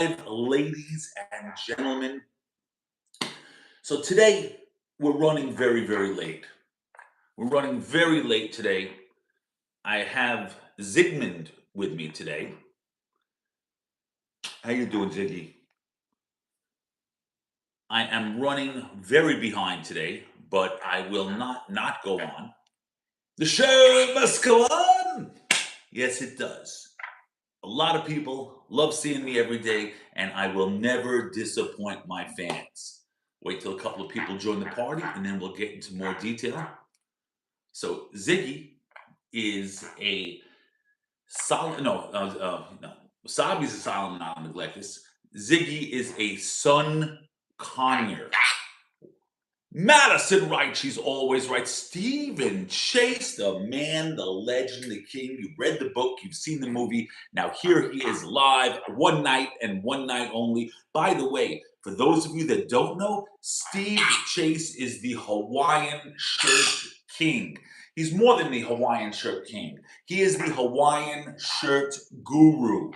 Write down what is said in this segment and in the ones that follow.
Ladies and gentlemen. So today we're running very, very late. We're running very late today. I have Zygmunt with me today. How you doing, Ziggy? I am running very behind today, but I will not go on. The show must go on. Yes, it does. A lot of people love seeing me every day, and I will never disappoint my fans. Wait till a couple of people join the party, and then we'll get into more detail. So Ziggy is a solid no. Wasabi's a Solomon, not a neglectus. Ziggy is a son conure. Madison Wright, she's always right. Stephen Chase, the man, the legend, the king. You read the book, you've seen the movie. Now here he is live, one night and one night only. By the way, for those of you that don't know, Steve Chase is the Hawaiian shirt king. He's more than the Hawaiian shirt king. He is the Hawaiian shirt guru.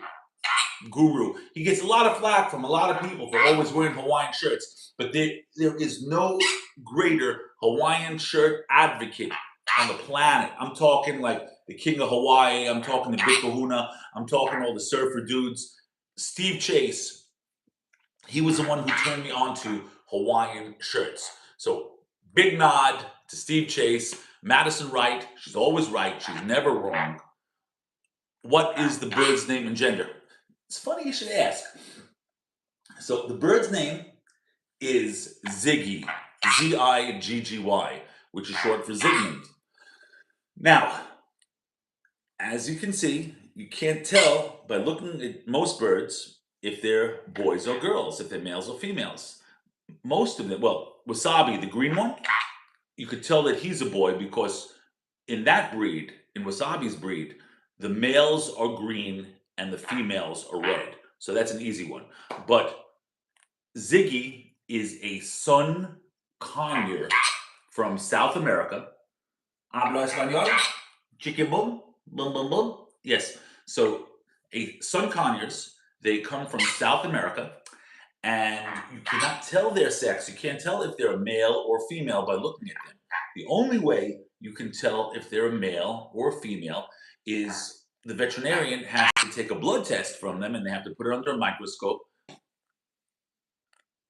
He gets a lot of flack from a lot of people for always wearing Hawaiian shirts, but there is no greater Hawaiian shirt advocate on the planet. I'm talking like the king of Hawaii. I'm talking the Big Kahuna. I'm talking all the surfer dudes. Steve Chase, he was the one who turned me on to Hawaiian shirts. So big nod to Steve Chase. Madison Wright, she's always right. She's never wrong. What is the bird's name and gender? It's funny you should ask. So the bird's name is Ziggy, Ziggy, which is short for Zygmunt. Now, as you can see, you can't tell by looking at most birds if they're boys or girls, if they're males or females. Most of them, well, Wasabi, the green one, you could tell that he's a boy because in that breed, in Wasabi's breed, the males are green and the females are red. So that's an easy one. But Ziggy is a sun conure from South America. Habla español? Chicken boom? Boom, boom, boom? Yes. So a sun conures, they come from South America, and you cannot tell their sex. You can't tell if they're a male or female by looking at them. The only way you can tell if they're a male or a female is the veterinarian has to take a blood test from them, and they have to put it under a microscope.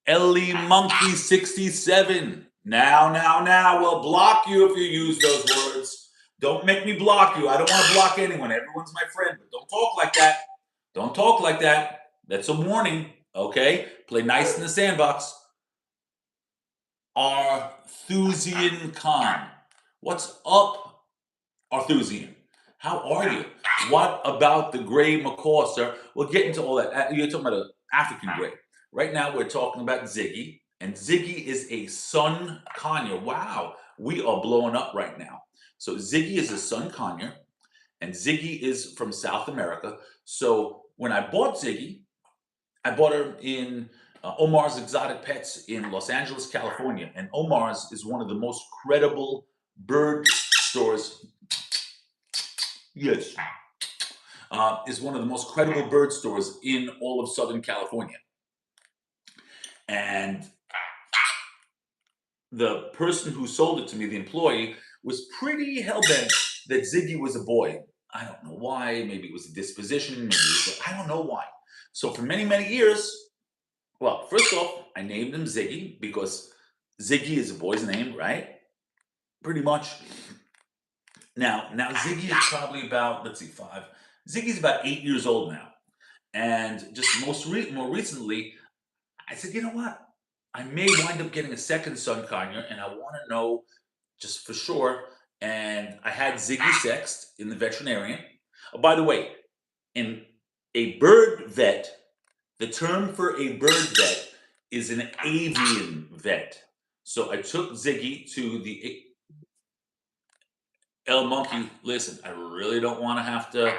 Ellie Monkey 67. Now, we'll block you if you use those words. Don't make me block you. I don't want to block anyone. Everyone's my friend, but don't talk like that. Don't talk like that. That's a warning, okay? Play nice in the sandbox. Arthusian Khan. What's up, Arthusian? How are you? What about the gray macaw, sir? We'll get into all that. You're talking about an African gray. Right now, we're talking about Ziggy, and Ziggy is a sun conure. Wow, we are blowing up right now. So Ziggy is a sun conure, and Ziggy is from South America. So when I bought Ziggy, I bought her in Omar's Exotic Pets in Los Angeles, California. And Omar's is one of the most credible bird stores. Yes. Is one of the most credible bird stores in all of Southern California. And the person who sold it to me, the employee, was pretty hell-bent that Ziggy was a boy. I don't know why. Maybe it was a disposition. Maybe it was I don't know why. So for many, many years, well, first off, I named him Ziggy because Ziggy is a boy's name, right? Pretty much. Now Ziggy is probably about, let's see, 5. Ziggy's about 8 years old now. And just more recently, I said, you know what? I may wind up getting a second sun conure, and I want to know just for sure. And I had Ziggy sexed in the veterinarian. Oh, by the way, in a bird vet, the term for a bird vet is an avian vet. So I took Ziggy to the El Monkey. Listen, I really don't want to have to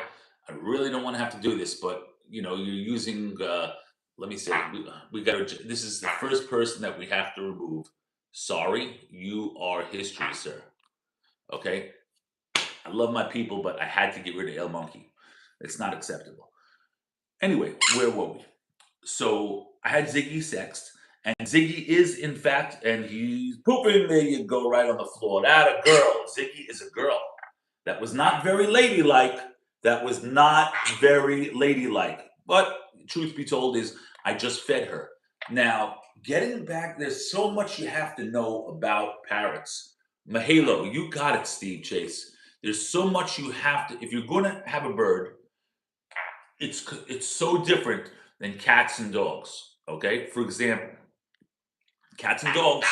do this, but you're using. Let me say, we got to. This is the first person that we have to remove. Sorry, you are history, sir. Okay, I love my people, but I had to get rid of El Monkey. It's not acceptable. Anyway, where were we? So I had Ziggy sexed, and Ziggy is, in fact, and he's pooping. There you go, right on the floor. That a girl. Ziggy is a girl. That was not very ladylike. That was not very ladylike. But truth be told, is I just fed her. Now, getting back, there's so much you have to know about parrots. Mahalo, you got it, Steve Chase. There's so much you have to. If you're going to have a bird, it's so different than cats and dogs. Okay, for example, cats and dogs,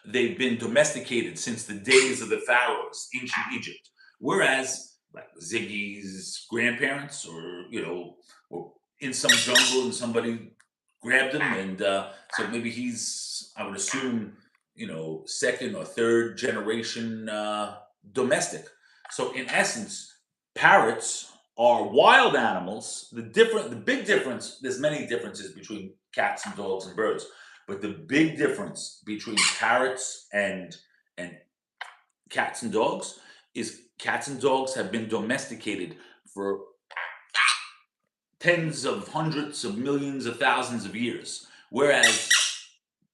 they've been domesticated since the days of the pharaohs, ancient Egypt. Whereas, like Ziggy's grandparents, or were in some jungle and somebody grabbed him, and so maybe he's, I would assume, second or third generation domestic. So in essence, parrots are wild animals. The big difference. There's many differences between cats and dogs and birds, but the big difference between parrots and cats and dogs is cats and dogs have been domesticated for tens of hundreds of millions of thousands of years, whereas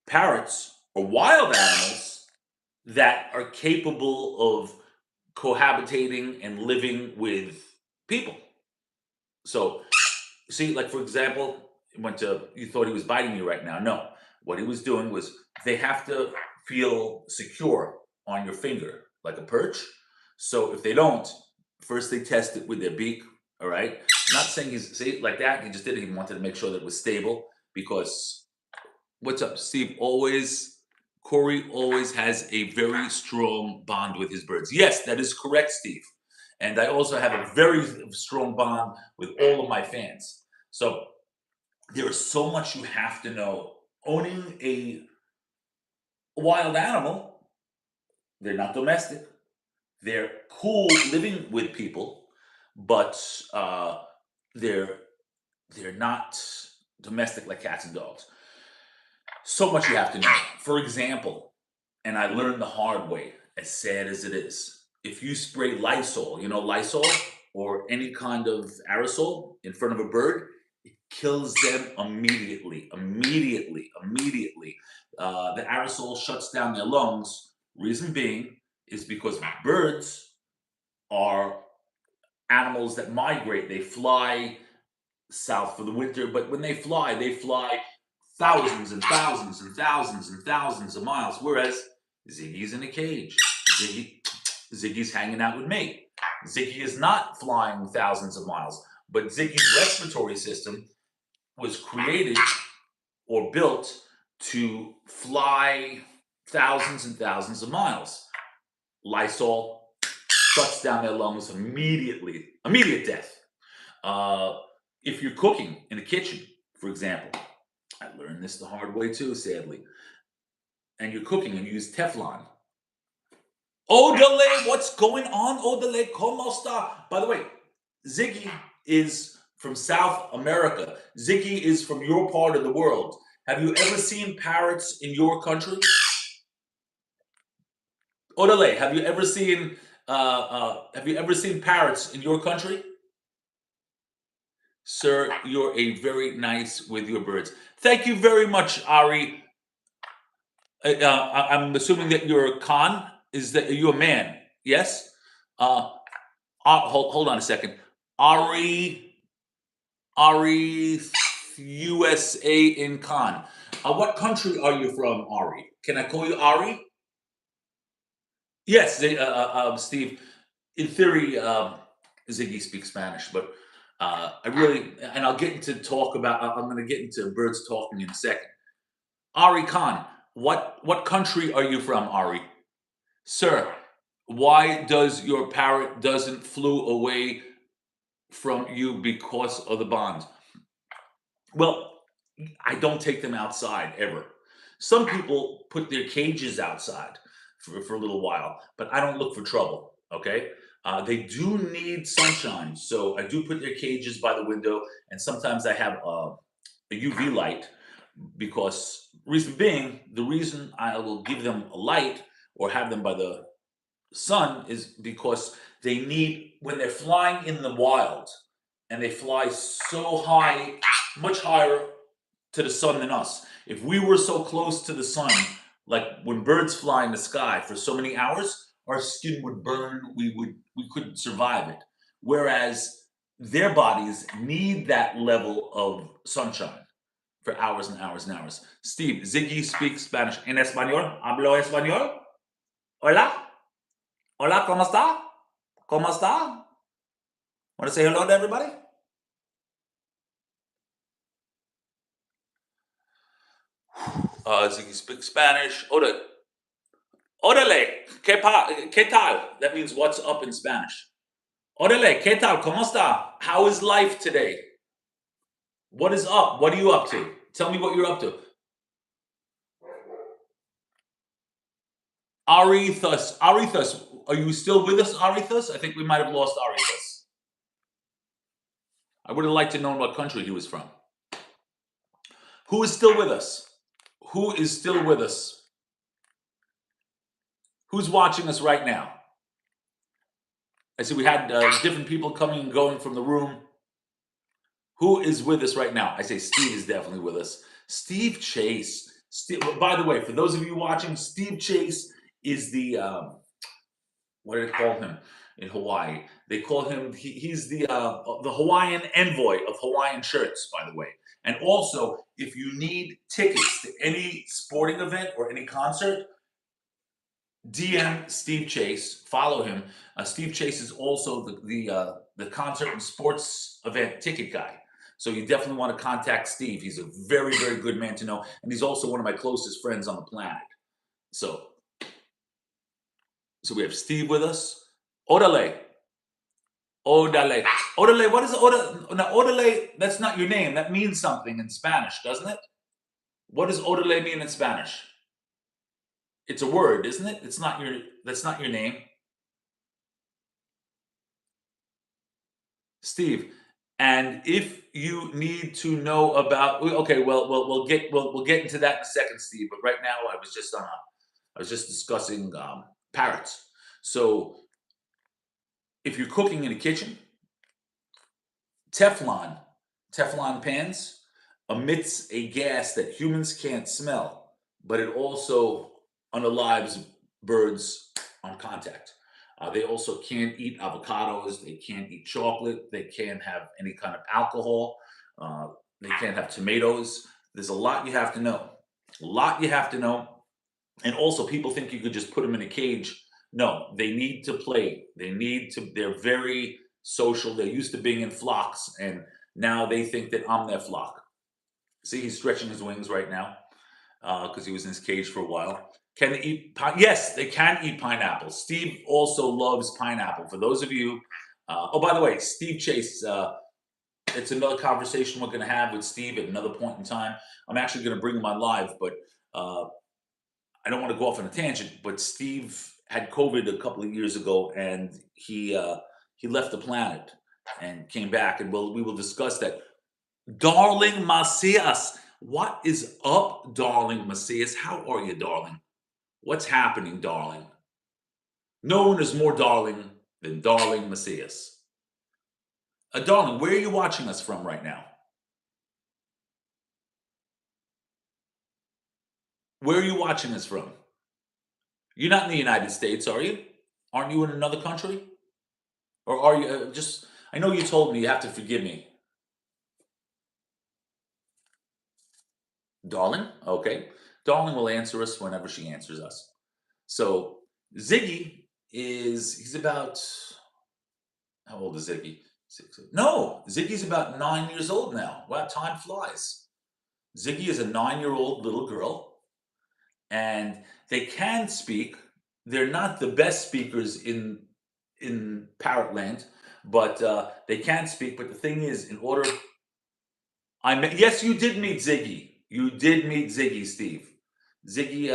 parrots are wild animals that are capable of cohabitating and living with people. So, see, like for example, you thought he was biting you right now. No, what he was doing was they have to feel secure on your finger, like a perch. So if they don't, first they test it with their beak. All right. Not saying he's, see, like that. He just did it. He wanted to make sure that it was stable because what's up, Steve? Corey always has a very strong bond with his birds. Yes, that is correct, Steve. And I also have a very strong bond with all of my fans. So there is so much you have to know. Owning a wild animal, they're not domestic. They're cool living with people, but they're they're not domestic like cats and dogs. So much you have to know. For example, and I learned the hard way, as sad as it is, if you spray Lysol, Lysol or any kind of aerosol in front of a bird, it kills them immediately, immediately, immediately. The aerosol shuts down their lungs. Reason being is because birds are animals that migrate. They fly south for the winter, but when they fly thousands and thousands and thousands and thousands of miles. Whereas Ziggy's in a cage. Ziggy's hanging out with me. Ziggy is not flying thousands of miles, but Ziggy's respiratory system was created or built to fly thousands and thousands of miles. Lysol shuts down their lungs immediately, immediate death. If you're cooking in the kitchen, for example, I learned this the hard way too, sadly, and you're cooking and you use Teflon. Odele, what's going on? Odele, como esta? By the way, Ziggy is from South America. Ziggy is from your part of the world. Have you ever seen parrots in your country? Odele, have you ever seen parrots in your country? Sir, you're a very nice with your birds. Thank you very much, Ari. I'm assuming that you're a Khan. Are you a man? Yes. Hold on a second. Ari, USA in Khan. What country are you from, Ari? Can I call you Ari? Yes, Steve. In theory, Ziggy speaks Spanish, but I really, and I'll get into talk about. I'm going to get into birds talking in a second. Ari Khan, what country are you from, Ari? Sir, why does your parrot doesn't flew away from you because of the bond? Well, I don't take them outside ever. Some people put their cages outside for a little while, but I don't look for trouble. Okay, they do need sunshine, so I do put their cages by the window, and sometimes I have a UV light because the reason I will give them a light or have them by the sun is because they need, when they're flying in the wild and they fly so high, much higher to the sun than us. If we were so close to the sun, like when birds fly in the sky for so many hours, our skin would burn. We couldn't survive it. Whereas their bodies need that level of sunshine for hours and hours and hours. Steve, Ziggy speaks Spanish. En español, hablo español. Hola, hola, ¿cómo está? ¿Cómo está? Want to say hello to everybody? Ziggy speaks Spanish. Órale, ¿qué tal? That means what's up in Spanish. Órale, ¿qué tal? ¿Cómo está? How is life today? What is up? What are you up to? Tell me what you're up to. Arithus, are you still with us, Arithus? I think we might have lost Arithus. I would have liked to know what country he was from. Who is still with us? Who is still with us? Who's watching us right now? I see we had different people coming and going from the room. Who is with us right now? I say Steve is definitely with us. Steve Chase. By the way, for those of you watching, Steve Chase is the what do they call him in Hawaii? They call him he's the Hawaiian envoy of Hawaiian shirts. By the way, and also if you need tickets to any sporting event or any concert, DM Steve Chase. Follow him. Steve Chase is also the concert and sports event ticket guy. So you definitely want to contact Steve. He's a very, very good man to know. And he's also one of my closest friends on the planet. So we have Steve with us. Orale. Odale. Odale, what is Odale? Now, Odale, that's not your name. That means something in Spanish, doesn't it? What does Odale mean in Spanish? It's a word, isn't it? That's not your name. Steve, and if you need to know about, okay, well, we'll get into that in a second, Steve. But right now, I was just discussing parrots. So, if you're cooking in a kitchen, Teflon pans emits a gas that humans can't smell, but it also unalives birds on contact. They also can't eat avocados. They can't eat chocolate. They can't have any kind of alcohol. They can't have tomatoes. There's a lot you have to know. A lot you have to know. And also, people think you could just put them in a cage. No, they need to play. They're very social. They're used to being in flocks. And now they think that I'm their flock. See, he's stretching his wings right now because he was in his cage for a while. Can they eat? Yes, they can eat pineapple. Steve also loves pineapple. For those of you, oh, by the way, Steve Chase, it's another conversation we're going to have with Steve at another point in time. I'm actually going to bring him on live, but I don't want to go off on a tangent. But Steve had COVID a couple of years ago, and he left the planet and came back, and we will discuss that. Darling Macias, what is up, darling Macias? How are you, darling? What's happening, darling? No one is more darling than darling Macias. Darling, where are you watching us from right now? Where are you watching us from? You're not in the United States, are you? Aren't you in another country? Or are you I know you told me, you have to forgive me. Darling? Okay. Darling will answer us whenever she answers us. So Ziggy he's about, how old is Ziggy? No, Ziggy's about 9 years old now. Wow, time flies. Ziggy is a 9-year-old little girl, and they can speak. They're not the best speakers in Parrotland, but they can speak. But the thing is, yes, you did meet Ziggy. You did meet Ziggy, Steve. Ziggy,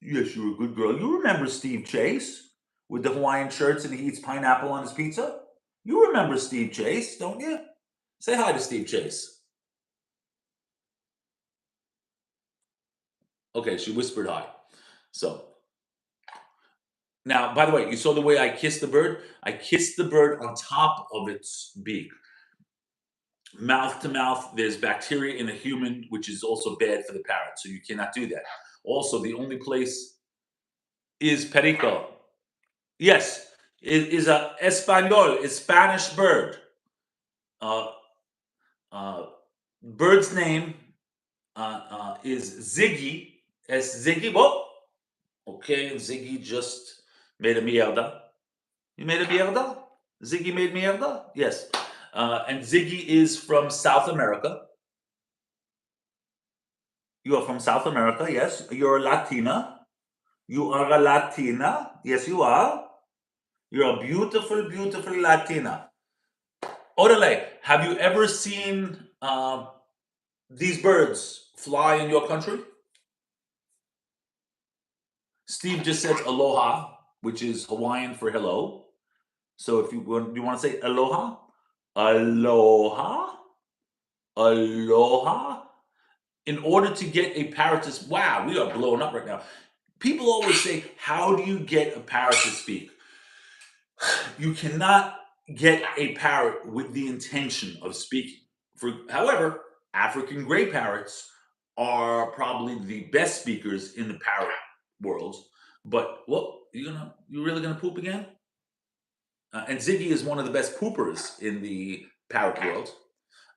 yes, you're a good girl. You remember Steve Chase with the Hawaiian shirts and he eats pineapple on his pizza? You remember Steve Chase, don't you? Say hi to Steve Chase. Okay, she whispered hi. So, now, by the way, you saw the way I kissed the bird? I kissed the bird on top of its beak. Mouth to mouth, there's bacteria in a human, which is also bad for the parrot. So you cannot do that. Also, the only place is perico. Yes, it is a español, is Spanish bird. Uh, uh, bird's name is Ziggy. Es Ziggy. Whoa. Okay, Ziggy just made a mierda. You made a mierda? Ziggy made mierda? Yes. And Ziggy is from South America. You are from South America, yes. You're a Latina. You are a Latina. Yes, you are. You're a beautiful, beautiful Latina. Orale, have you ever seen these birds fly in your country? Steve just said aloha, which is Hawaiian for hello. So if you want to say aloha, aloha, aloha. In order to get a parrot to wow, we are blowing up right now. People always say, how do you get a parrot to speak? You cannot get a parrot with the intention of speaking. However, African gray parrots are probably the best speakers in the parrot world. But well, you really gonna poop again? And Ziggy is one of the best poopers in the parrot world.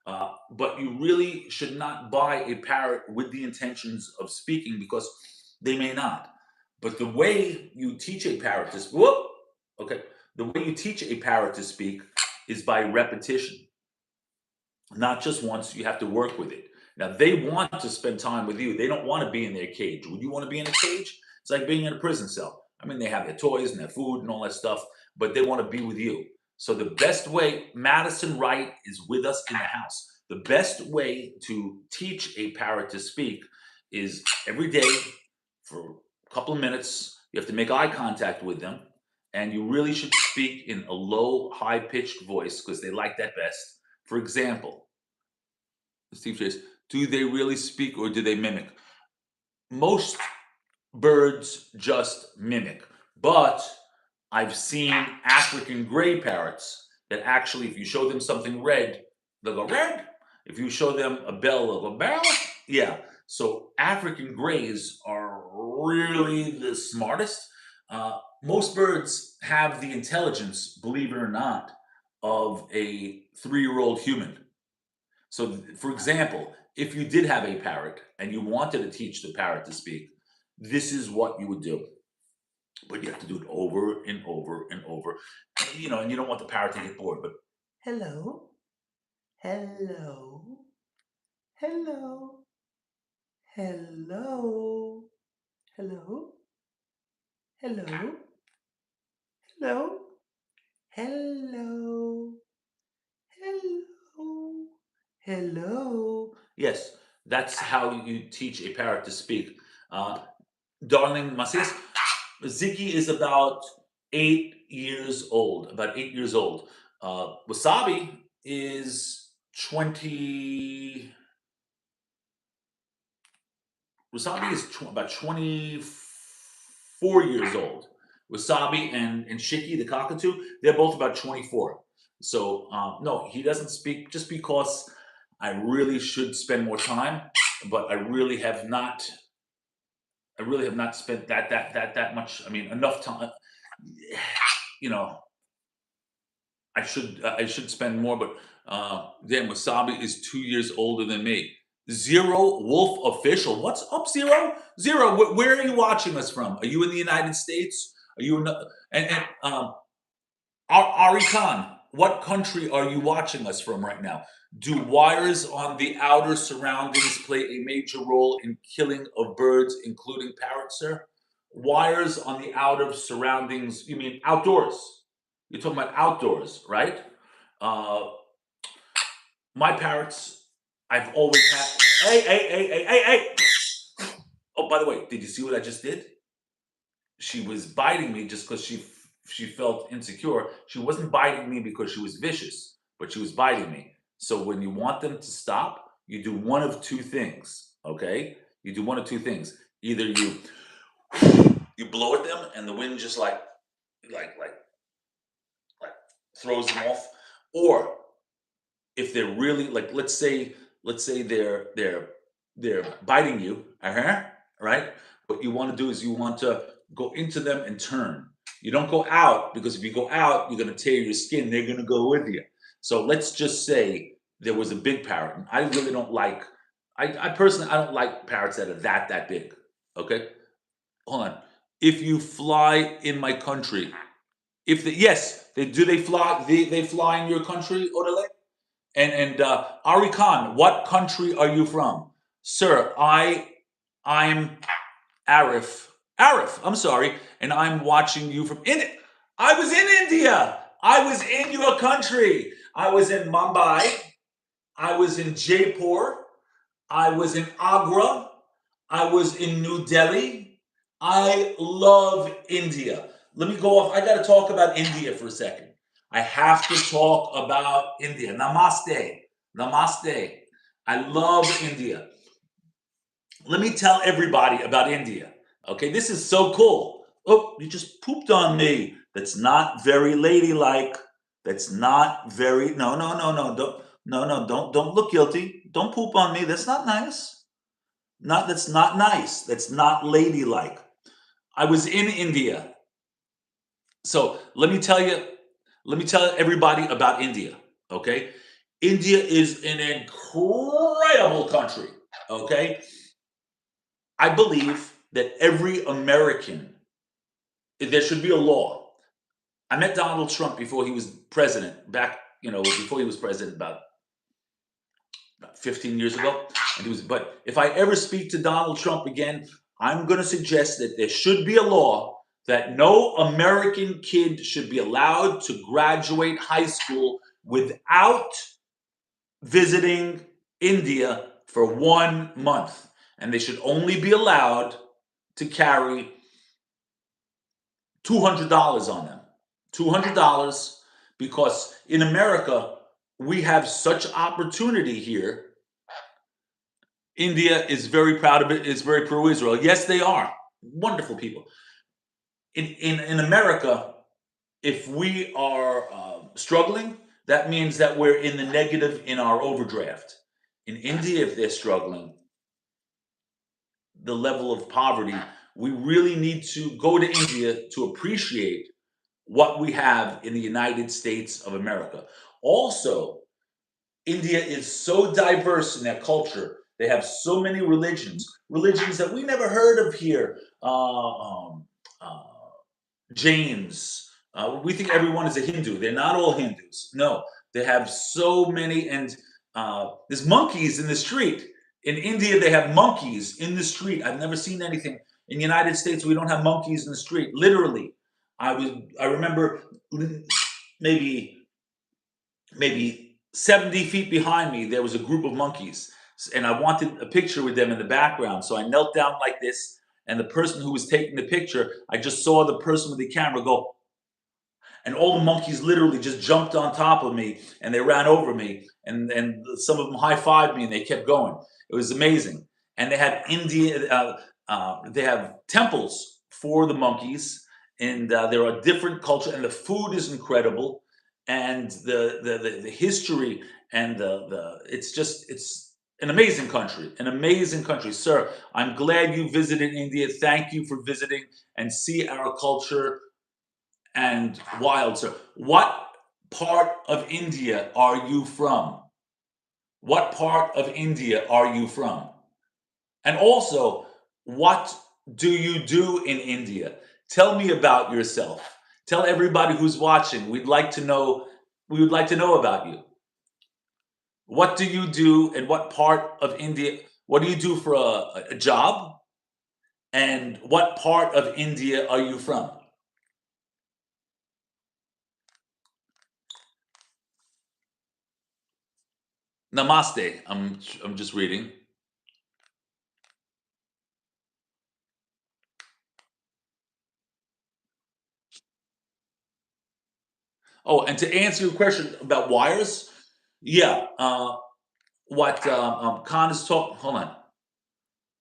But you really should not buy a parrot with the intentions of speaking because they may not. But the way you teach a parrot to whoop, okay, the way you teach a parrot to speak is by repetition, not just once. You have to work with it. Now they want to spend time with you. They don't want to be in their cage. Would you want to be in a cage? It's like being in a prison cell. I mean, they have their toys and their food and all that stuff, but they want to be with you. So the best way, Madison Wright is with us in the house. The best way to teach a parrot to speak is every day for a couple of minutes. You have to make eye contact with them, and you really should speak in a low, high pitched voice because they like that best. For example, Steve Chase, do they really speak or do they mimic? Most birds just mimic, but I've seen African gray parrots that actually, if you show them something red, they'll go red. If you show them a bell, they'll go bell. Yeah. So African grays are really the smartest. Most birds have the intelligence, believe it or not, of a 3-year-old human. So, for example, if you did have a parrot and you wanted to teach the parrot to speak, this is what you would do. But you have to do it over and over and over. And you don't want the parrot to get bored. But hello, hello, hello, hello, hello, hello, hello, hello, hello, hello. Yes, that's how you teach a parrot to speak. Darling Macias, Ziggy is about 8 years old. About 8 years old. Wasabi is 20. Wasabi is about 24 years old. Wasabi and Shiki, the cockatoo, they're both about 24. So no, he doesn't speak just because I really should spend more time, but I really have not spent that much. I mean, enough time. You know, I should spend more, but damn, Wasabi is 2 years older than me. Zero Wolf official. What's up, Zero? Zero, where are you watching us from? Are you in the United States? Are you in the, and Ari Khan? What country are you watching us from right now? Do wires on the outer surroundings play a major role in killing of birds, including parrots, sir? Wires on the outer surroundings, you mean outdoors? You're talking about outdoors, right? Uh, my parrots, I've always had. Hey, hey, hey, hey, hey, hey! Oh, by the way, did you see what I just did? She was biting me just because she felt insecure. She wasn't biting me because she was vicious, but she was biting me. So when you want them to stop, you do one of two things. Okay, you do one of two things. Either you blow at them and the wind just like throws them off, or if they're really like, let's say they're biting you, right? What you want to do is you want to go into them and turn. You don't go out, because if you go out, you're going to tear your skin. They're going to go with you. So let's just say there was a big parrot. And I really don't like. I personally, I don't like parrots that are that big. Okay, hold on. If you fly in my country, if the, yes, they fly? They fly in your country, Odele? And Ari Khan, what country are you from, sir? I'm Arif. Arif, I'm sorry, and I'm watching you from in. I was in India. I was in your country. I was in Mumbai. I was in Jaipur. I was in Agra. I was in New Delhi. I love India. Let me go off. I got to talk about India for a second. I have to talk about India. Namaste. Namaste. I love India. Let me tell everybody about India. Okay, this is so cool. Oh, you just pooped on me. That's not very ladylike. That's not very. No, no, no, no. Don't. No, no. Don't look guilty. Don't poop on me. That's not nice. Not. That's not nice. That's not ladylike. I was in India. So let me tell you. Let me tell everybody about India. Okay, India is an incredible country. Okay, I believe that every American, there should be a law. I met Donald Trump before he was president, back, before he was president about 15 years ago. And he was, but if I ever speak to Donald Trump again, I'm going to suggest that there should be a law that no American kid should be allowed to graduate high school without visiting India for 1 month. And they should only be allowed to carry $200 on them. $200, because in America, we have such opportunity here. India is very proud of it, is very pro Israel. Yes, they are. Wonderful people. In America, if we are struggling, that means that we're in the negative in our overdraft. In India, if they're struggling, the level of poverty, we really need to go to India to appreciate what we have in the United States of America. Also, India is so diverse in their culture. They have so many religions that we never heard of here. Uh, Jains. We think everyone is a Hindu. They're not all Hindus. No, they have so many, and there's monkeys in the street. In India, they have monkeys in the street. I've never seen anything. In the United States, we don't have monkeys in the street. Literally, I remember maybe 70 feet behind me, there was a group of monkeys. And I wanted a picture with them in the background. So I knelt down like this. And the person who was taking the picture, I just saw the person with the camera go. And all the monkeys literally just jumped on top of me and they ran over me. And some of them high fived me and they kept going. It was amazing. And they have they have temples for the monkeys. And there are different cultures. And the food is incredible. And the history and it's an amazing country, sir. I'm glad you visited India. Thank you for visiting and see our culture and wild, sir. What part of India are you from? What part of India are you from? And also, what do you do in India? Tell me about yourself. Tell everybody who's watching. We would like to know about you. What do you do in what part of India? What do you do for a job? And what part of India are you from? Namaste. I'm just reading. Oh, and to answer your question about wires, yeah. What Khan is talking. Hold on.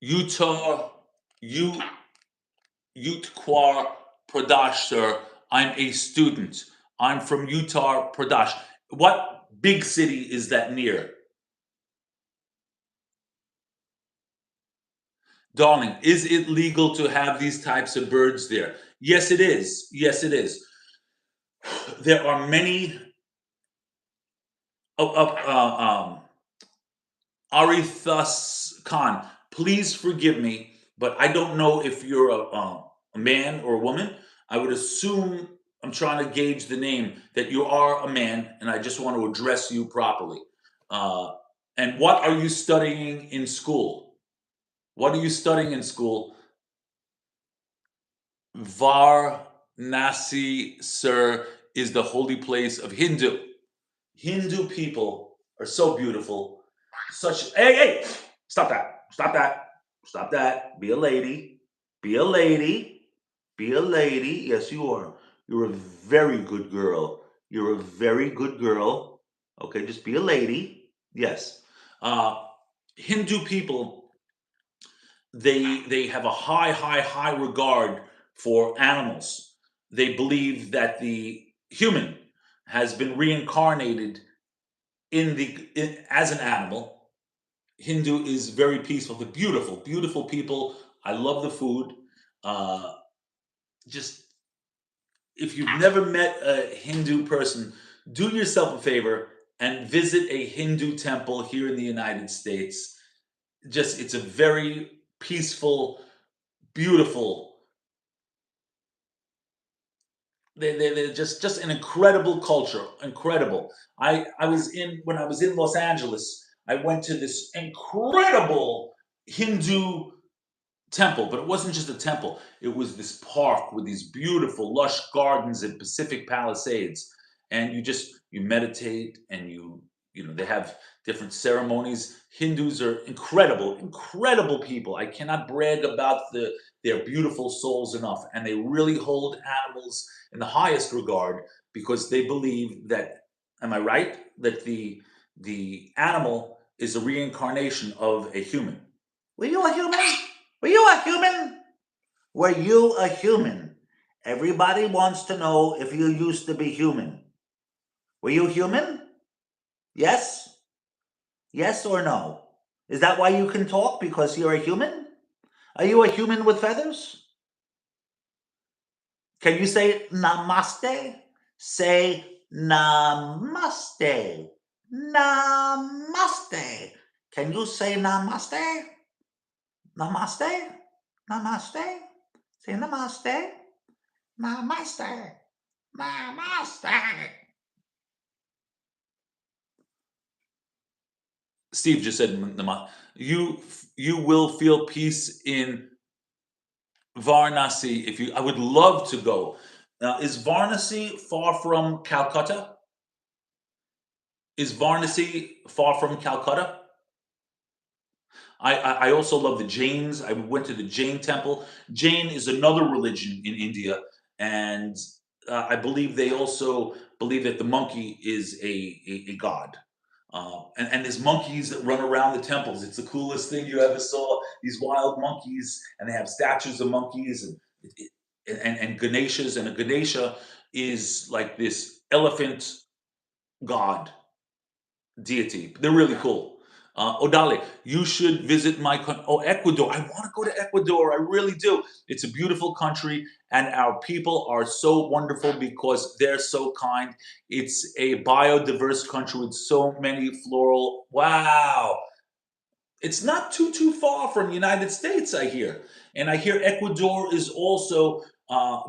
Utah, U Uttar Pradesh, sir. I'm a student. I'm from Uttar Pradesh. What big city is that near? Darling, is it legal to have these types of birds there? Yes, it is. Yes, it is. There are many. Oh, Arithas Khan, please forgive me, but I don't know if you're a man or a woman. I would assume I'm trying to gauge the name that you are a man, and I just want to address you properly. Uh, and what are you studying in school? What are you studying in school? Varanasi, sir, is the holy place of Hindu. Hindu people are so beautiful. Such hey, hey, stop that. Stop that. Stop that. Be a lady. Be a lady. Be a lady. Yes, you are. You're a very good girl. You're a very good girl. Okay, just be a lady. Yes. Uh Hindu people, they have a high regard for animals. They believe that the human has been reincarnated as an animal. Hindu is very peaceful. The beautiful people. I love the food. Uh, just if you've never met a Hindu person, do yourself a favor and visit a Hindu temple here in the United States. Just it's a very peaceful, beautiful. They're just an incredible culture. Incredible. I was in when I was in Los Angeles. I went to this incredible Hindu temple, but it wasn't just a temple. It was this park with these beautiful, lush gardens and Pacific Palisades. And you meditate and they have different ceremonies. Hindus are incredible people. I cannot brag about their beautiful souls enough. And they really hold animals in the highest regard because they believe that, am I right? That the animal is a reincarnation of a human. Were you a human? Were you a human? Were you a human? Everybody wants to know if you used to be human. Were you human? Yes? Yes or no? Is that why you can talk? Because you're a human? Are you a human with feathers? Can you say namaste? Say namaste. Namaste. Can you say namaste? Namaste? Namaste? Say namaste. Namaste. Namaste. Steve just said, You you will feel peace in Varanasi if you. I would love to go. Now, is Varanasi far from Calcutta? Is Varanasi far from Calcutta? I also love the Jains. I went to the Jain temple. Jain is another religion in India, and I believe they also believe that the monkey is a god. And there's monkeys that run around the temples. It's the coolest thing you ever saw. These wild monkeys, and they have statues of monkeys and Ganeshas. And a Ganesha is like this elephant god deity. They're really cool. Odale, you should visit my country. Oh, Ecuador. I want to go to Ecuador. I really do. It's a beautiful country, and our people are so wonderful because they're so kind. It's a biodiverse country with so many floral. Wow. It's not too far from the United States, I hear. And I hear Ecuador is also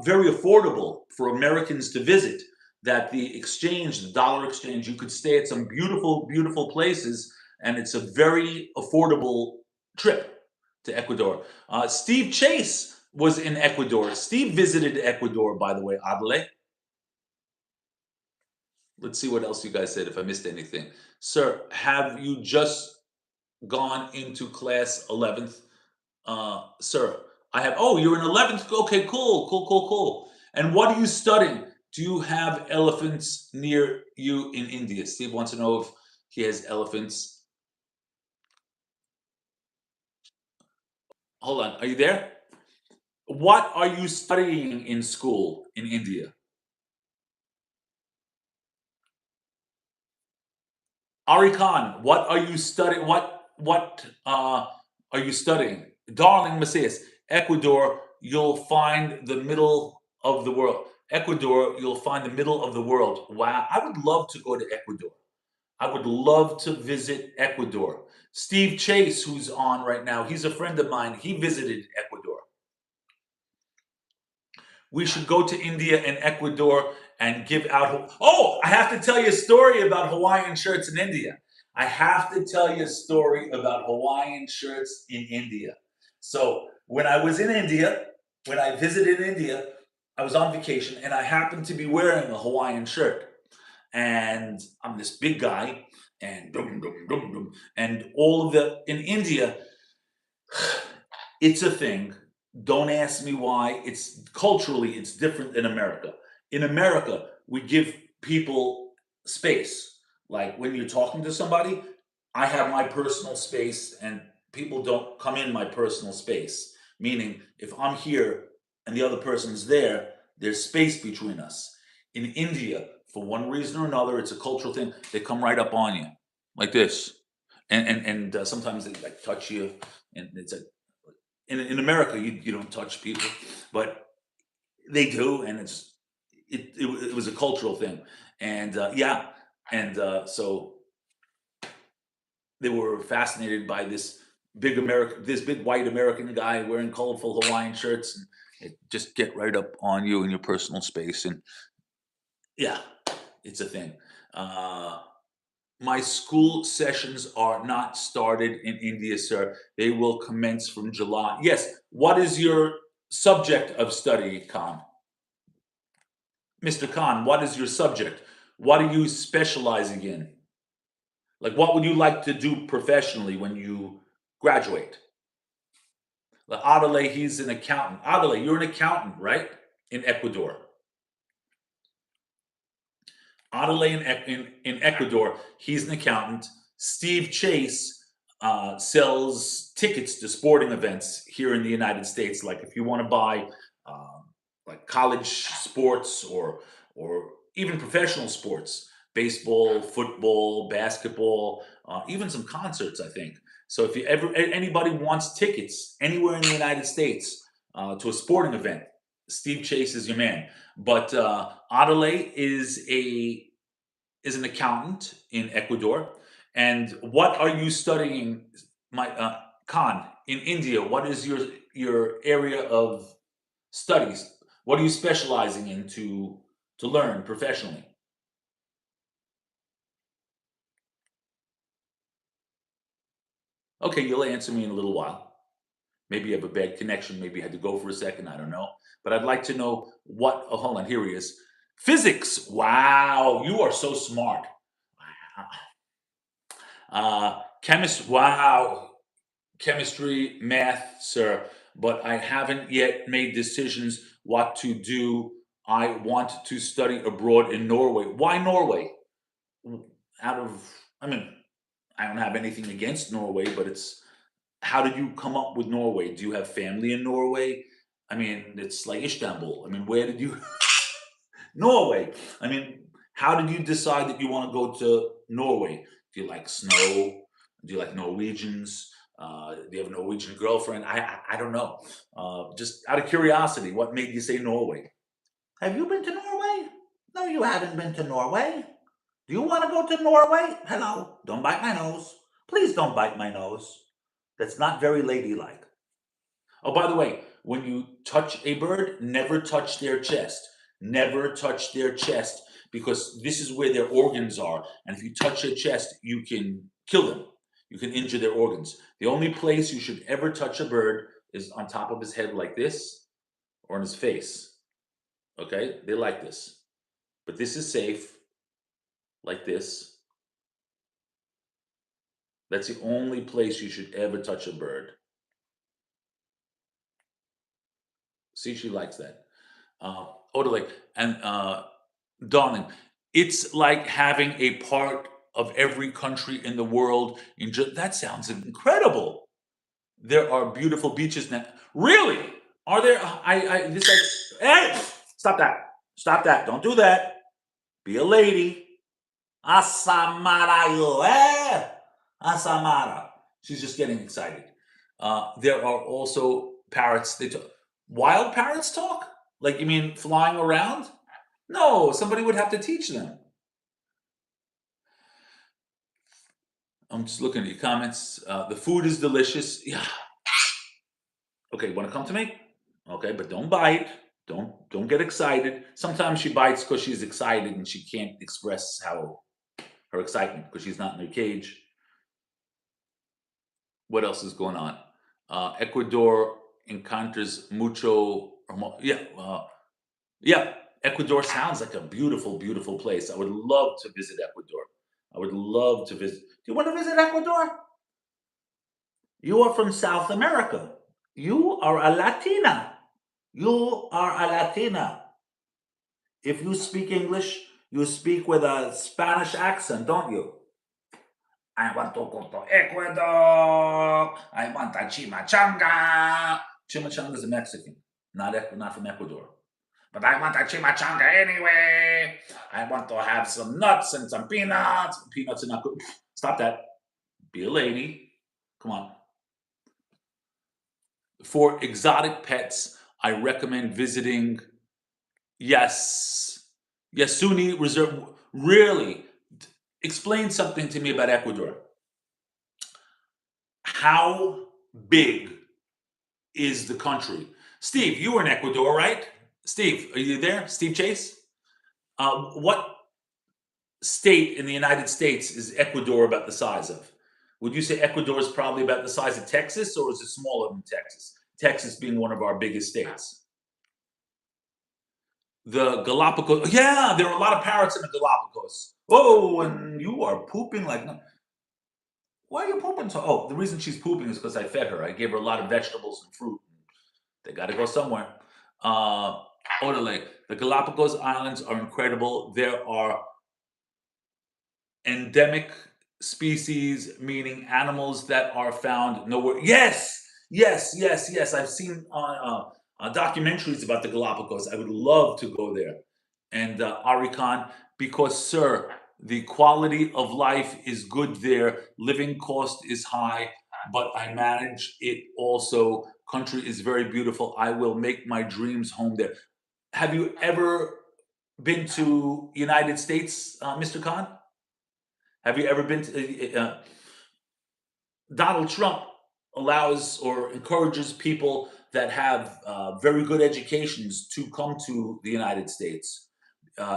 very affordable for Americans to visit. That the exchange, the dollar exchange, you could stay at some beautiful places, and it's a very affordable trip to Ecuador. Steve Chase was in Ecuador. Steve visited Ecuador, by the way, Adelaide. Let's see what else you guys said if I missed anything. Sir, have you just gone into class 11th? Sir, I have. Oh, you're in 11th. Okay, cool. And what are you studying? Do you have elephants near you in India? Steve wants to know if he has elephants. Hold on, are you there? What are you studying in school in India? Ari Khan, what are you studying? What are you studying? Darling Messias, Ecuador, you'll find the middle of the world. Ecuador, you'll find the middle of the world. Wow, I would love to go to Ecuador. I would love to visit Ecuador. Steve Chase, who's on right now, he's a friend of mine. He visited Ecuador. We should go to India and Ecuador and give out. Oh, I have to tell you a story about Hawaiian shirts in India. I have to tell you a story about Hawaiian shirts in India. So, when I was in India, when I visited India, I was on vacation and I happened to be wearing a Hawaiian shirt. And I'm this big guy, and dum, dum, dum, dum, and all of the in India, it's a thing. Don't ask me why. It's culturally, it's different than America. In America, we give people space. Like when you're talking to somebody, I have my personal space and people don't come in my personal space. Meaning, if I'm here and the other person's there, there's space between us. In India, for one reason or another, it's a cultural thing. They come right up on you like this. And sometimes they like touch you and it's like in America, you don't touch people, but they do, and it was a cultural thing, and yeah, and so they were fascinated by this big white American guy wearing colorful Hawaiian shirts, and it just get right up on you in your personal space, and yeah, it's a thing. Uh, My school sessions are not started in India, sir. They will commence from July. Yes. What is your subject of study, Khan? Mr. Khan, what is your subject? What are you specializing in? Like, what would you like to do professionally when you graduate? Like Adelaide, he's an accountant. Adelaide, you're an accountant, right? In Ecuador. Adelaide in Ecuador, he's an accountant. Steve Chase sells tickets to sporting events here in the United States. Like if you want to buy like college sports or even professional sports, baseball, football, basketball, even some concerts. I think so. If you ever anybody wants tickets anywhere in the United States to a sporting event, Steve Chase is your man. But Adelaide is an accountant in Ecuador. And what are you studying, my Khan, in India? What is your area of studies? What are you specializing in to learn professionally? Okay, you'll answer me in a little while. Maybe you have a bad connection. Maybe you had to go for a second. I don't know. But I'd like to know what. Oh, hold on. Here he is. Physics. Wow, you are so smart. Wow. Chemist. Wow, chemistry, math, sir. But I haven't yet made decisions what to do. I want to study abroad in Norway. Why Norway? Out of, I mean, I don't have anything against Norway, but it's how did you come up with Norway? Do you have family in Norway? I mean, it's like Istanbul. I mean, where did you Norway? I mean, how did you decide that you want to go to Norway? Do you like snow? Do you like Norwegians? Do you have a Norwegian girlfriend? I don't know. Just out of curiosity, what made you say Norway? Have you been to Norway? No, you haven't been to Norway. Do you want to go to Norway? Hello, don't bite my nose. Please don't bite my nose. That's not very ladylike. Oh, by the way, when you touch a bird, never touch their chest. Never touch their chest because this is where their organs are. And if you touch their chest, you can kill them. You can injure their organs. The only place you should ever touch a bird is on top of his head, like this, or on his face. Okay? They like this. But this is safe, like this. That's the only place you should ever touch a bird. See, she likes that. Odele, and darling, it's like having a part of every country in the world. That sounds incredible. There are beautiful beaches now. Really? Are there? Hey, stop that! Stop that! Don't do that. Be a lady. Asamara, yo, eh? Asamara. She's just getting excited. There are also parrots. They talk. Wild parrots talk? Like, you mean flying around? No, somebody would have to teach them. I'm just looking at your comments. The food is delicious. Yeah. Okay, want to come to me? Okay, but don't bite. Don't get excited. Sometimes she bites because she's excited and she can't express how her excitement because she's not in her cage. What else is going on? Ecuador encounters mucho. Yeah, yeah. Ecuador sounds like a beautiful, beautiful place. I would love to visit Ecuador. I would love to visit. Do you want to visit Ecuador? You are from South America. You are a Latina. You are a Latina. If you speak English, you speak with a Spanish accent, don't you? I want to go to Ecuador. I want a chimachanga. Chimichanga is a Mexican, not from Ecuador. But I want a chimachanga anyway. I want to have some nuts and some peanuts. Peanuts are not good. Stop that. Be a lady. Come on. For exotic pets, I recommend visiting. Yes, Yasuni Reserve. Really, explain something to me about Ecuador. How big is the country? Steve, you were in Ecuador, right? Steve, are you there? Steve Chase? What state in the United States is Ecuador about the size of? Would you say Ecuador is probably about the size of Texas, or is it smaller than Texas? Texas being one of our biggest states. The Galapagos. Yeah, there are a lot of parrots in the Galapagos. Oh, and you are pooping like. Why are you pooping so? Oh, the reason she's pooping is because I fed her. I gave her a lot of vegetables and fruit. They got to go somewhere. Orale. The Galapagos Islands are incredible. There are endemic species, meaning animals that are found nowhere. Yes, yes. I've seen documentaries about the Galapagos. I would love to go there. And Arikan, because, sir, the quality of life is good there. Living cost is high, but I manage it also. Country is very beautiful. I will make my dreams home there. Have you ever been to United States, Mr. Khan? Have you ever been to Donald Trump allows or encourages people that have very good educations to come to the United States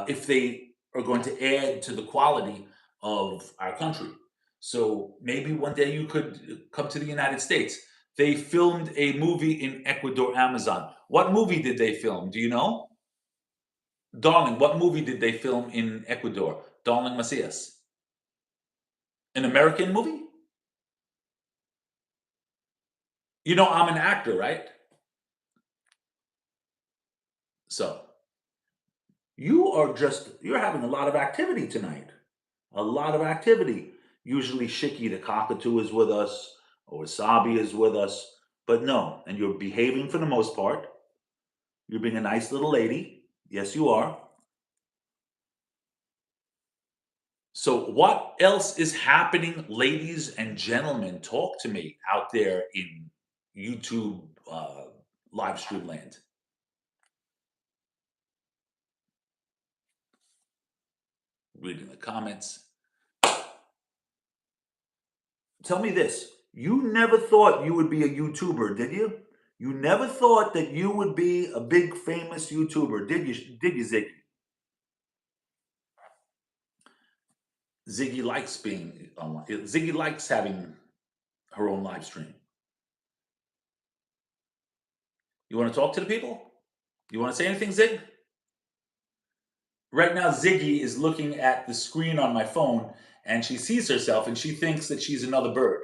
if they are going to add to the quality of our country. So maybe one day you could come to the United States. They filmed a movie in Ecuador, Amazon. What movie did they film? Do you know? Darling, what movie did they film in Ecuador? Darling Macias. An American movie? You know, I'm an actor, right? So you're having a lot of activity tonight. A lot of activity. Usually Shiki the cockatoo is with us, or Wasabi is with us, but no, and you're behaving for the most part. You're being a nice little lady. Yes, you are. So what else is happening, ladies and gentlemen? Talk to me out there in YouTube live stream land. Reading the comments. Tell me this. You never thought you would be a YouTuber, did you? You never thought that you would be a big famous YouTuber, did you? Did you, Ziggy? Ziggy likes being online. Ziggy likes having her own live stream. You want to talk to the people? You want to say anything, Zig? Right now, Ziggy is looking at the screen on my phone and she sees herself and she thinks that she's another bird.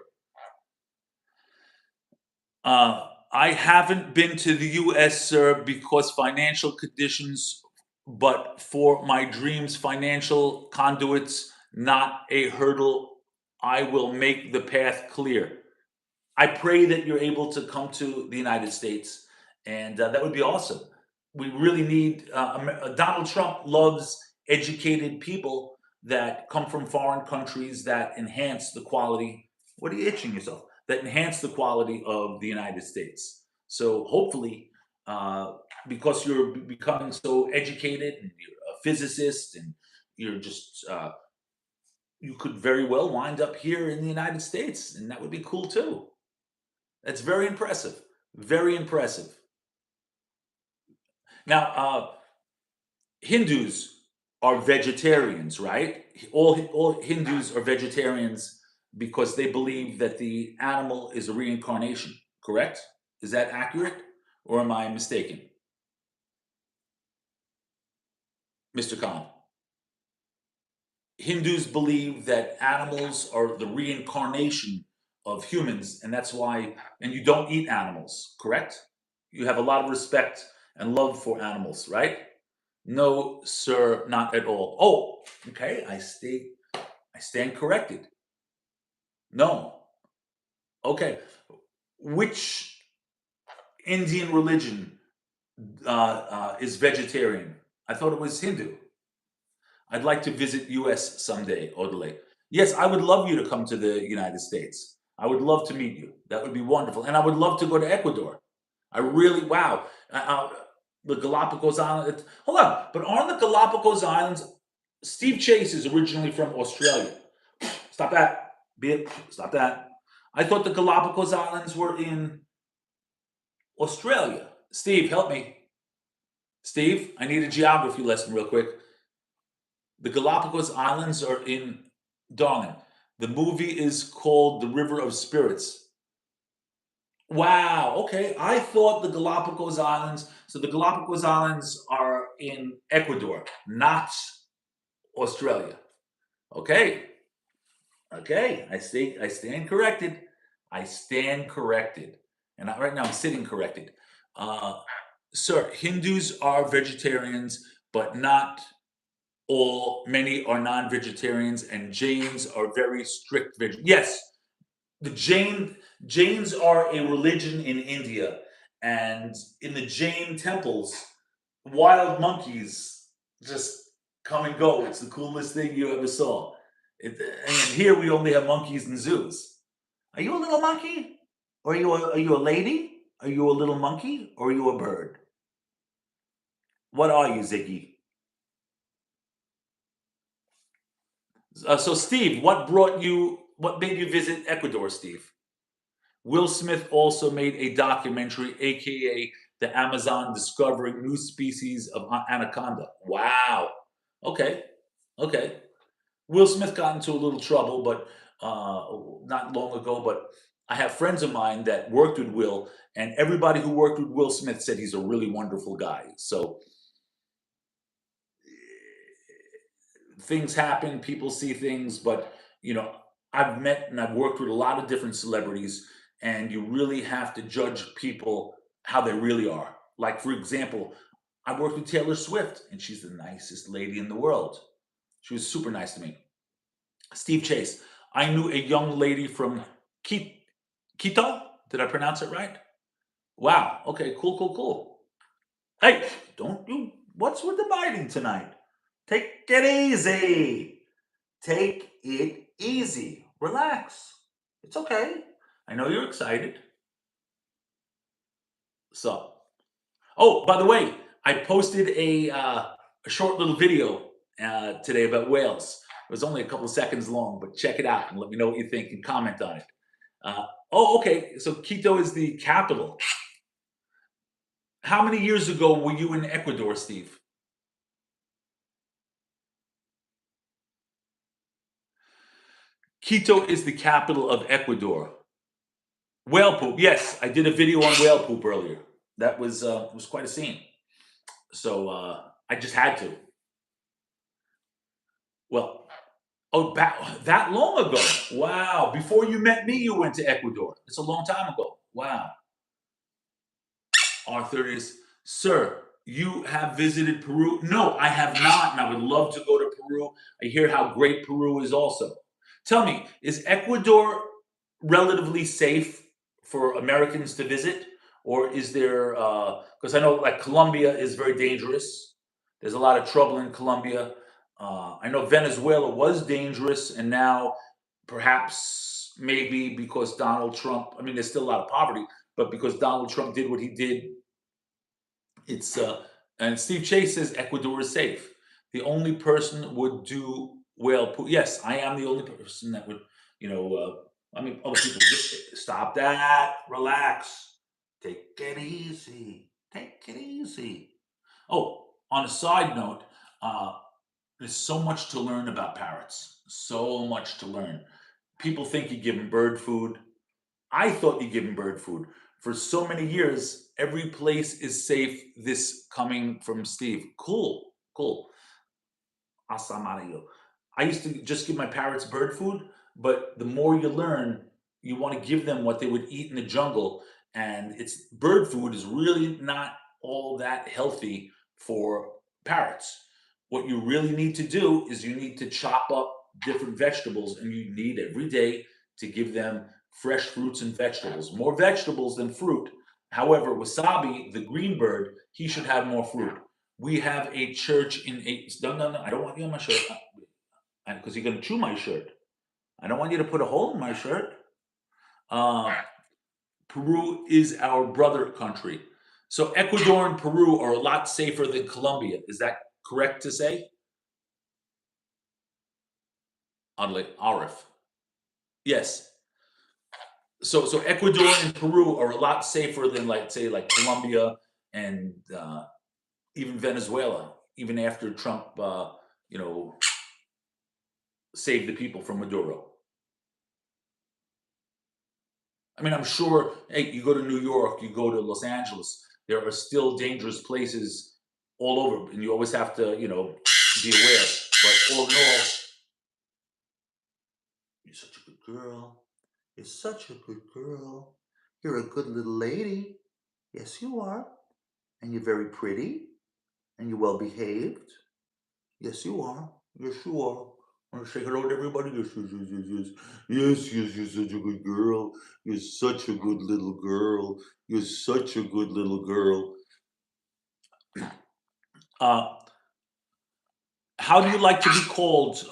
I haven't been to the US, sir, because financial conditions, but for my dreams, financial conduits, not a hurdle. I will make the path clear. I pray that you're able to come to the United States, and that would be awesome. We really need, Donald Trump loves educated people, that come from foreign countries that enhance the quality. What are you itching yourself? That enhance the quality of the United States. So hopefully, because you're becoming so educated and you're a physicist and you're just you could very well wind up here in the United States, and that would be cool too. That's very impressive. Very impressive. Now, Hindus are vegetarians, right? All Hindus are vegetarians because they believe that the animal is a reincarnation, correct? Is that accurate or am I mistaken, Mr. Khan? Hindus believe that animals are the reincarnation of humans, and that's why, and you don't eat animals, correct? You have a lot of respect and love for animals, right? No, sir, not at all. Oh, okay. I stand corrected. No. Okay. Which Indian religion is vegetarian? I thought it was Hindu. I'd like to visit US someday, Odele. Yes, I would love you to come to the United States. I would love to meet you. That would be wonderful. And I would love to go to Ecuador. I really, wow. The Galapagos Islands. Hold on. But aren't the Galapagos Islands? Steve Chase is originally from Australia. Stop that. Stop that. I thought the Galapagos Islands were in Australia. Steve, help me. Steve, I need a geography lesson real quick. The Galapagos Islands are in, darling. The movie is called The River of Spirits. Wow. Okay. I thought the Galapagos Islands. So the Galapagos Islands are in Ecuador, not Australia. Okay. Okay. I stand corrected. I stand corrected. And right now I'm sitting corrected. Uh, sir, Hindus are vegetarians, but not all. Many are non-vegetarians, and Jains are very strict vegetarians. Yes, the Jains are a religion in India, and in the Jain temples, wild monkeys just come and go. It's the coolest thing you ever saw. And here we only have monkeys in zoos. Are you a little monkey? Or are you a lady? Are you a little monkey? Or are you a bird? What are you, Ziggy? So, Steve, what made you visit Ecuador, Steve? Will Smith also made a documentary, aka the Amazon discovering new species of anaconda. Wow. Okay. Okay. Will Smith got into a little trouble, but not long ago. But I have friends of mine that worked with Will, and everybody who worked with Will Smith said he's a really wonderful guy. So things happen, people see things, but you know, I've met and I've worked with a lot of different celebrities, and you really have to judge people how they really are. Like, for example, I worked with Taylor Swift, and she's the nicest lady in the world. She was super nice to me. Steve Chase, I knew a young lady from Quito. Did I pronounce it right? Wow. Okay, cool, cool, cool. Hey, don't you, what's with the biting tonight? Take it easy. Take it easy. Relax. It's okay. I know you're excited. So, oh, by the way, I posted a short little video today about whales. It was only a couple of seconds long, but check it out and let me know what you think and comment on it. Oh, okay. So Quito is the capital. How many years ago were you in Ecuador, Steve? Quito is the capital of Ecuador. Whale poop. Yes, I did a video on whale poop earlier. That was quite a scene. So I just had to. Well, oh, that long ago. Wow. Before you met me, you went to Ecuador. It's a long time ago. Wow. Arthur is, sir, you have visited Peru? No, I have not, and I would love to go to Peru. I hear how great Peru is also. Tell me, is Ecuador relatively safe for Americans to visit? Or is there, because I know like Colombia is very dangerous. There's a lot of trouble in Colombia. I know Venezuela was dangerous, and now perhaps maybe because Donald Trump. I mean, there's still a lot of poverty, but because Donald Trump did what he did, it's and Steve Chase says Ecuador is safe. The only person would do well. Yes, I am the only person that would. You know, I mean, other people just stop that. Relax. Take it easy. Take it easy. Oh, on a side note, uh, there's so much to learn about parrots. So much to learn. People think you give them bird food. I thought you give them bird food. For so many years, every place is safe. This coming from Steve. Cool, cool. Asamario. I used to just give my parrots bird food, but the more you learn, you want to give them what they would eat in the jungle. And it's bird food is really not all that healthy for parrots. What you really need to do is you need to chop up different vegetables, and you need every day to give them fresh fruits and vegetables, more vegetables than fruit. However, wasabi, the green bird, he should have more fruit. We have a church in a no, no, no. I don't want you on my shirt because you're going to chew my shirt. I don't want you to put a hole in my shirt. Uh, Peru is our brother country. So Ecuador and Peru are a lot safer than Colombia. Is that correct to say? Oddly, Arif. Yes. So Ecuador and Peru are a lot safer than like say like Colombia and even Venezuela. Even after Trump, you know, saved the people from Maduro. I mean, I'm sure, hey, you go to New York, you go to Los Angeles, there are still dangerous places all over, and you always have to, be aware. But all in all, you're such a good girl. You're such a good girl. You're a good little lady. Yes, you are. And you're very pretty, and you're well behaved. Yes, you are. Yes, you are. Want to say hello to everybody? Yes, yes, yes, yes, yes. Yes, yes, you're such a good girl. You're such a good little girl. You're such a good little girl. Uh, how do you like to be called,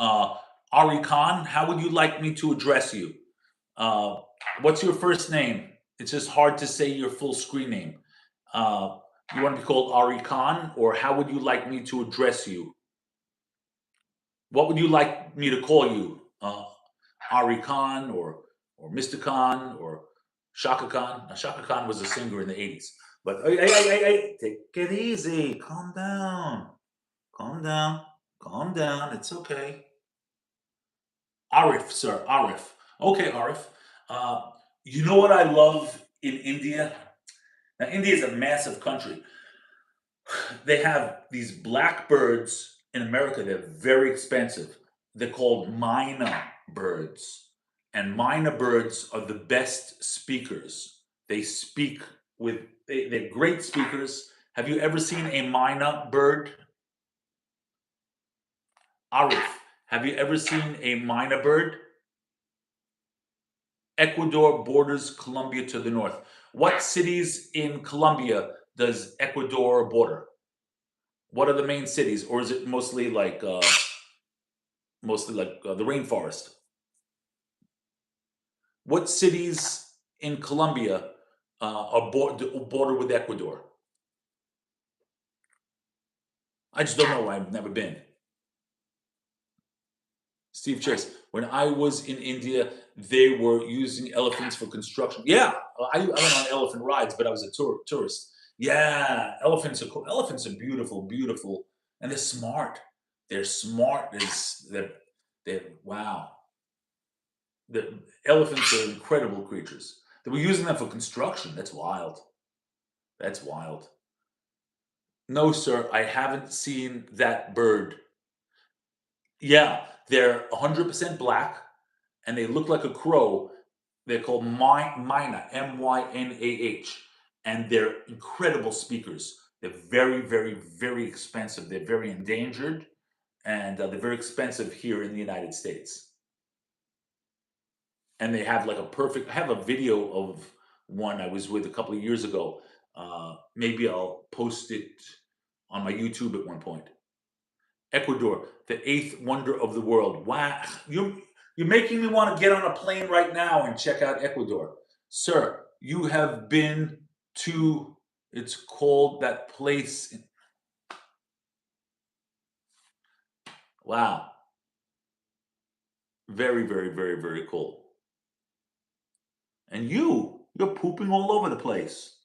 Ari Khan? How would you like me to address you? Uh, what's your first name? It's just hard to say your full screen name. Uh, you want to be called Ari Khan, or how would you like me to address you? What would you like me to call you? Ari Khan or Mr. Khan or Shaka Khan? Now, Shaka Khan was a singer in the 80s. But hey, take it easy. Calm down. Calm down. Calm down. It's okay. Arif, sir. Arif. Okay, Arif. Uh, you know what I love in India? Now, India is a massive country. They have these black birds in America. They're very expensive. They're called myna birds. And myna birds are the best speakers. They speak they're great speakers. Have you ever seen a myna bird? Arif, have you ever seen a myna bird? Ecuador borders Colombia to the north. What cities in Colombia does Ecuador border? What are the main cities, or is it mostly like the rainforest? What cities in Colombia are border with Ecuador? I just don't know. I've never been. Steve Chase. When I was in India, they were using elephants for construction. Yeah, I went on elephant rides, but I was a tourist. Yeah, elephants are cool. Elephants are beautiful, beautiful, and they're smart. They're smart. They're wow. The elephants are incredible creatures. They were using them for construction. That's wild. That's wild. No, sir, I haven't seen that bird. Yeah, they're 100% black and they look like a crow. They're called Myna, Mynah, and they're incredible speakers. They're very, very, very expensive. They're very endangered, and they're very expensive here in the United States. And they have like a perfect. I have a video of one I was with a couple of years ago. Maybe I'll post it on my YouTube at one point. Ecuador, the eighth wonder of the world. Wow, you're making me want to get on a plane right now and check out Ecuador, sir. You have been to. It's called that place. Wow, very, very, very, very cool. And you're pooping all over the place.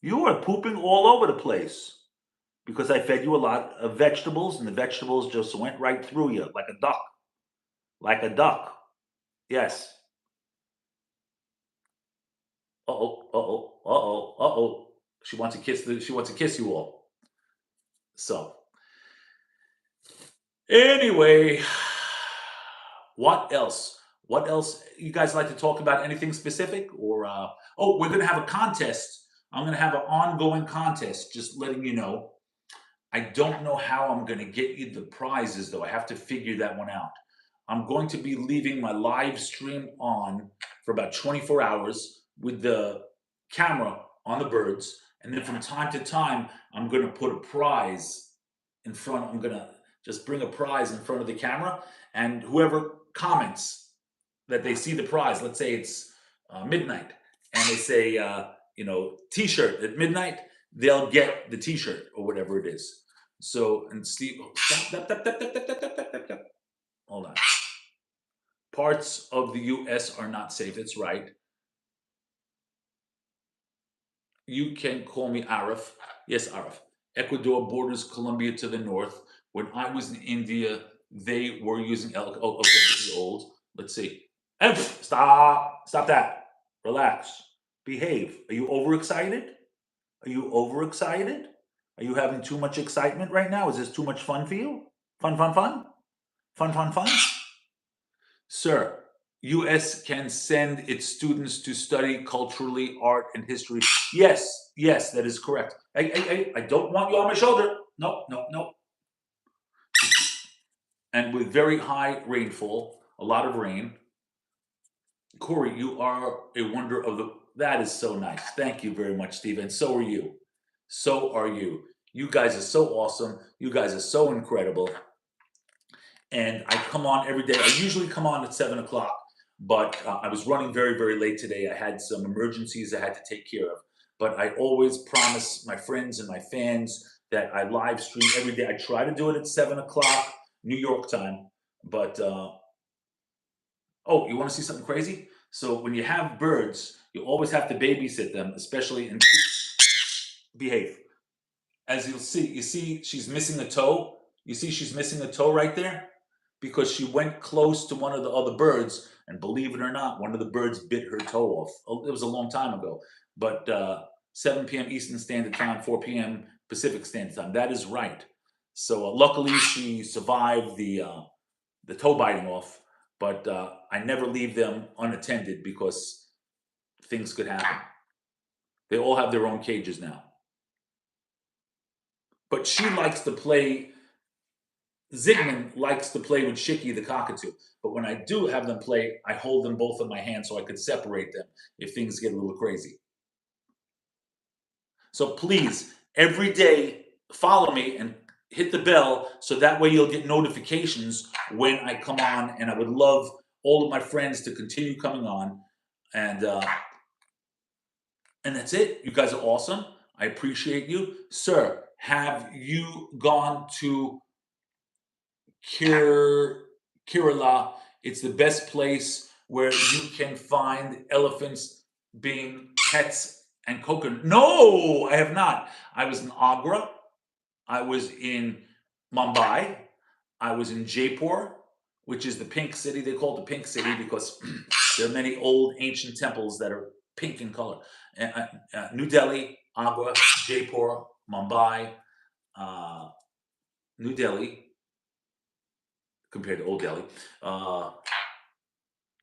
You are pooping all over the place because I fed you a lot of vegetables, and the vegetables just went right through you like a duck, like a duck. Yes. Uh-oh, uh-oh, uh-oh, uh-oh. She wants to kiss she wants to kiss you all. So, anyway, what else? What else? You guys like to talk about anything specific? Or oh, we're gonna have a contest. I'm gonna have an ongoing contest, just letting you know. I don't know how I'm gonna get you the prizes though. I have to figure that one out. I'm going to be leaving my live stream on for about 24 hours with the camera on the birds. And then from time to time, I'm going to put a prize in front. I'm going to just bring a prize in front of the camera. And whoever comments that they see the prize, let's say it's midnight, and they say, t-shirt at midnight, they'll get the t-shirt or whatever it is. So, and Steve, hold on. Parts of the U.S. are not safe. That's right. You can call me Arif. Yes, Arif. Ecuador borders Colombia to the north. When I was in India, they were using elk. Oh, okay, this is old. Let's see. Stop. Stop that. Relax. Behave. Are you overexcited? Are you overexcited? Are you having too much excitement right now? Is this too much fun for you? Fun, fun, fun? Fun, fun, fun? Sir, US can send its students to study culturally, art, and history. Yes, yes, that is correct. Hey, I don't want you on my shoulder. No, no, no. And with very high rainfall, a lot of rain. Corey, you are a wonder of the. That is so nice. Thank you very much, Steve. And so are you. So are you. You guys are so awesome. You guys are so incredible. And I come on every day. I usually come on at 7 o'clock, but I was running very, very late today. I had some emergencies I had to take care of. But I always promise my friends and my fans that I live stream every day. I try to do it at 7 o'clock New York time. But, oh, you want to see something crazy? So when you have birds, you always have to babysit them, especially in behave. As you'll see, you see she's missing a toe. You see she's missing a toe right there? Because she went close to one of the other birds, and believe it or not, one of the birds bit her toe off. Oh, it was a long time ago, but 7 p.m. Eastern Standard Time, 4 p.m. Pacific Standard Time. That is right. So luckily, she survived the toe biting off. But I never leave them unattended because things could happen. They all have their own cages now. But she likes to play. Zygmunt likes to play with Shiki the cockatoo, but when I do have them play, I hold them both in my hand so I could separate them if things get a little crazy. So please, every day, follow me and hit the bell so that way you'll get notifications when I come on. And I would love all of my friends to continue coming on. And that's it. You guys are awesome. I appreciate you. Sir, have you gone to Kerala? It's the best place where you can find elephants being pets and coconut. No, I have not. I was in Agra. I was in Mumbai. I was in Jaipur, which is the pink city. They call it the pink city because there are many old ancient temples that are pink in color. New Delhi, Agra, Jaipur, Mumbai, New Delhi, compared to Old Delhi,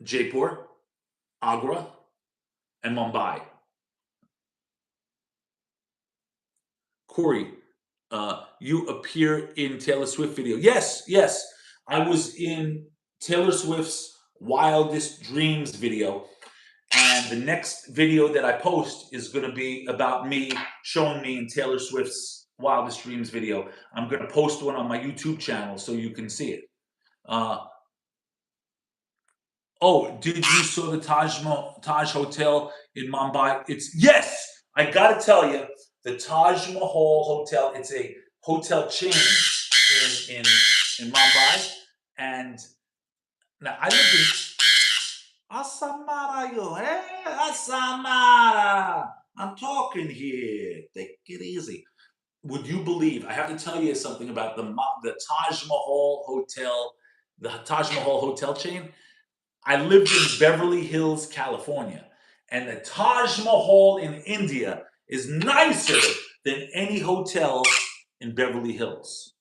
Jaipur, Agra, and Mumbai. Corey, you appear in Taylor Swift video. Yes, yes. I was in Taylor Swift's Wildest Dreams video. And the next video that I post is going to be about me, showing me in Taylor Swift's Wildest Dreams video. I'm going to post one on my YouTube channel so you can see it. Uh, oh, did you saw the Taj Hotel in Mumbai? It's yes. I got to tell you, the Taj Mahal Hotel. It's a hotel chain in Mumbai, and now I lived in Asamara, yo, hey, Asamara. I'm talking here. Take it easy. Would you believe? I have to tell you something about the Taj Mahal Hotel, the Taj Mahal Hotel chain. I lived in Beverly Hills, California, and the Taj Mahal in India is nicer than any hotel in Beverly Hills.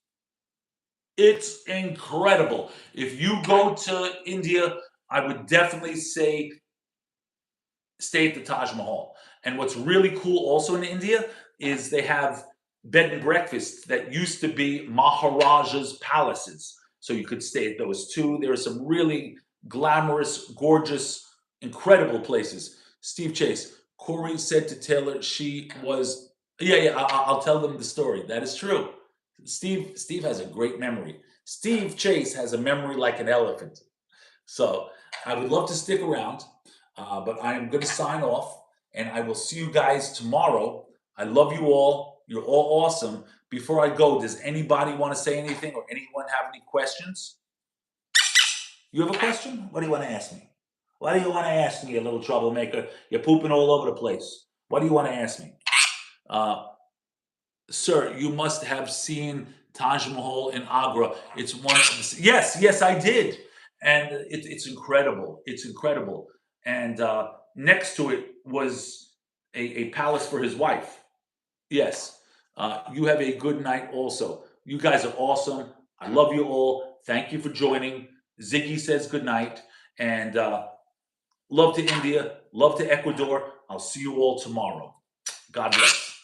It's incredible. If you go to India, I would definitely say stay at the Taj Mahal. And what's really cool also in India is they have bed and breakfasts that used to be Maharaja's palaces. So you could stay at those too. There are some really glamorous, gorgeous, incredible places. Steve Chase, Corey said to Taylor she was, I'll tell them the story. That is true. Steve has a great memory. Steve Chase has a memory like an elephant. So I would love to stick around, but I am going to sign off, and I will see you guys tomorrow. I love you all. You're all awesome. Before I go, does anybody want to say anything or anyone have any questions? You have a question? What do you want to ask me? What do you want to ask me, you little troublemaker? You're pooping all over the place. What do you want to ask me? Sir, you must have seen Taj Mahal in Agra. It's one of the, yes, I did. And it's incredible. It's incredible. And next to it was a palace for his wife. Yes. You have a good night also. You guys are awesome. I love you all. Thank you for joining. Ziggy says good night. And love to India. Love to Ecuador. I'll see you all tomorrow. God bless.